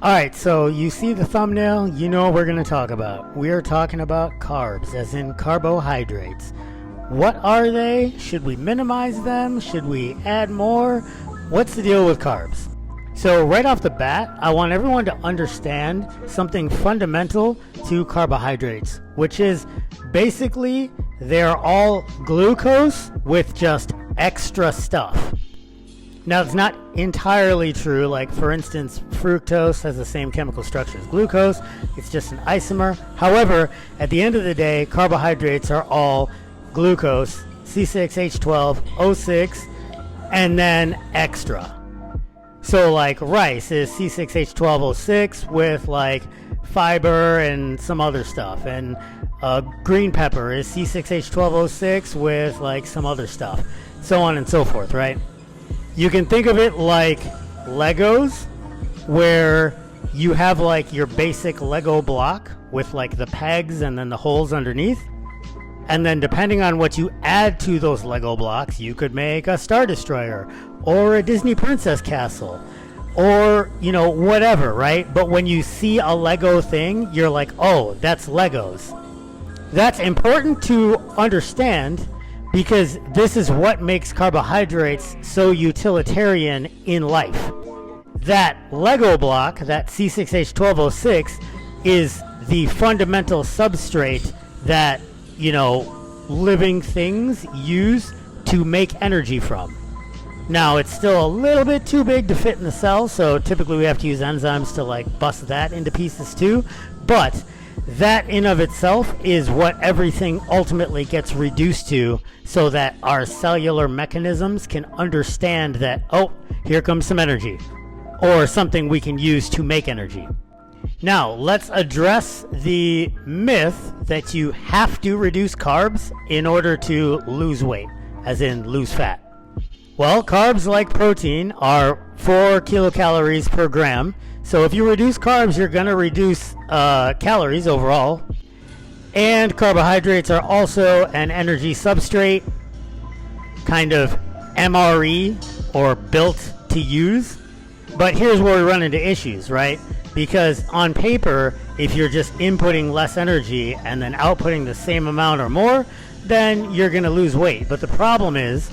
Alright, so you see the thumbnail, you know what we're going to talk about. We are talking about carbs, as in carbohydrates. What are they? Should we minimize them? Should we add more? What's the deal with carbs? So right off the bat, I want everyone to understand something fundamental to carbohydrates, which is basically they're all glucose with just extra stuff. Now, it's not entirely true. Like, for instance, fructose has the same chemical structure as glucose. It's just an isomer. However, at the end of the day, carbohydrates are all glucose, C6H12O6, and then extra. So, like, rice is C6H12O6 with, like, fiber and some other stuff. And green pepper is C6H12O6 with, like, some other stuff. So on and so forth, right? You can think of it like Legos, where you have like your basic Lego block with like the pegs and then the holes underneath. And then depending on what you add to those Lego blocks, you could make a Star Destroyer or a Disney Princess Castle or, you know, whatever, right? But when you see a Lego thing, you're like, oh, that's Legos. That's important to understand, because this is what makes carbohydrates so utilitarian in life. That Lego block, that C6H12O6, is the fundamental substrate that, you know, living things use to make energy from. Now, it's still a little bit too big to fit in the cell, so typically we have to use enzymes to like bust that into pieces too. But that in of itself is what everything ultimately gets reduced to, so that our cellular mechanisms can understand that, oh, here comes some energy, or something we can use to make energy. Now, let's address the myth that you have to reduce carbs in order to lose weight, as in lose fat. Well, carbs, like protein, are 4 kilocalories per gram. So if you reduce carbs, you're going to reduce calories overall. And carbohydrates are also an energy substrate, kind of MRE, or built to use. But here's where we run into issues, right? Because on paper, if you're just inputting less energy and then outputting the same amount or more, then you're going to lose weight. But the problem is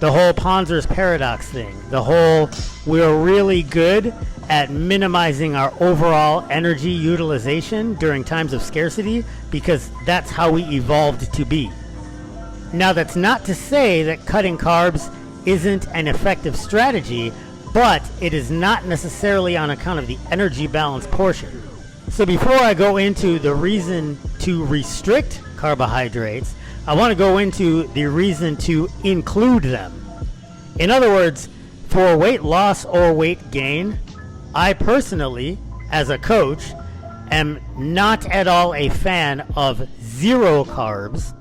the whole Ponzer's paradox thing. The whole, we're really good at minimizing our overall energy utilization during times of scarcity because that's how we evolved to be. Now, that's not to say that cutting carbs isn't an effective strategy, but it is not necessarily on account of the energy balance portion. So before I go into the reason to restrict carbohydrates, I want to go into the reason to include them. In other words, for weight loss or weight gain, I personally, as a coach, am not at all a fan of zero carbs,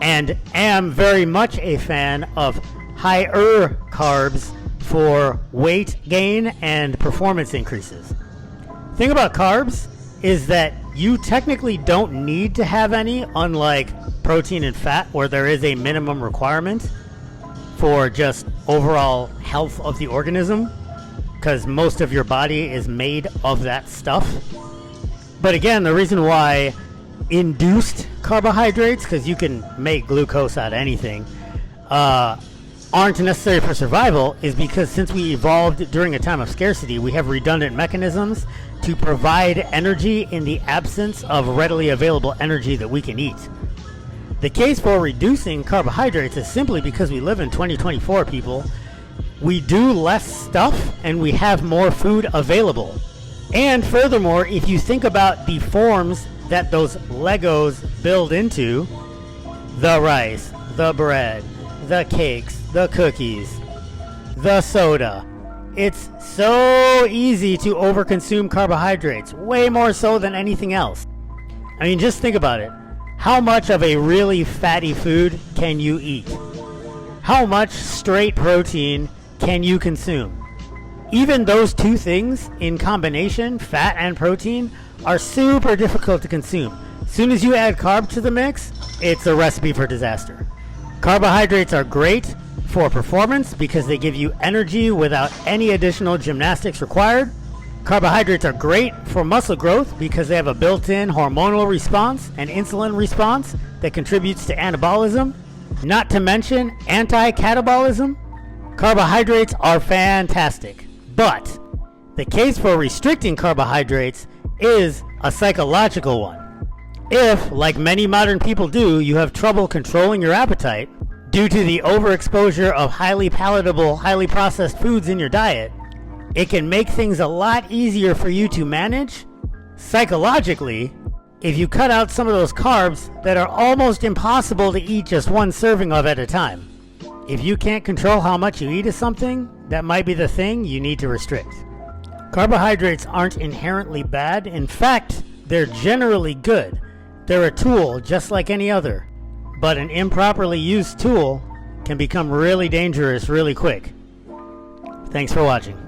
and am very much a fan of higher carbs for weight gain and performance increases. The thing about carbs is that you technically don't need to have any, unlike protein and fat, where there is a minimum requirement for just overall health of the organism, because most of your body is made of that stuff. But again, the reason why induced carbohydrates, because you can make glucose out of anything, aren't necessary for survival is because since we evolved during a time of scarcity, we have redundant mechanisms to provide energy in the absence of readily available energy that we can eat. The case for reducing carbohydrates is simply because we live in 2024, people. We do less stuff and we have more food available. And furthermore, if you think about the forms that those Legos build into, the rice, the bread, the cakes, the cookies, the soda, it's so easy to overconsume carbohydrates, way more so than anything else. I mean, just think about it. How much of a really fatty food can you eat? How much straight protein can you consume? Even those two things in combination, fat and protein, are super difficult to consume. As soon as you add carb to the mix, it's a recipe for disaster. Carbohydrates are great for performance because they give you energy without any additional gymnastics required. Carbohydrates are great for muscle growth because they have a built-in hormonal response and insulin response that contributes to anabolism, not to mention anti-catabolism. Carbohydrates are fantastic, but the case for restricting carbohydrates is a psychological one. If, like many modern people do, you have trouble controlling your appetite due to the overexposure of highly palatable, highly processed foods in your diet, it can make things a lot easier for you to manage psychologically if you cut out some of those carbs that are almost impossible to eat just one serving of at a time. If you can't control how much you eat of something, that might be the thing you need to restrict. Carbohydrates aren't inherently bad. In fact, they're generally good. They're a tool just like any other, but an improperly used tool can become really dangerous really quick. Thanks for watching.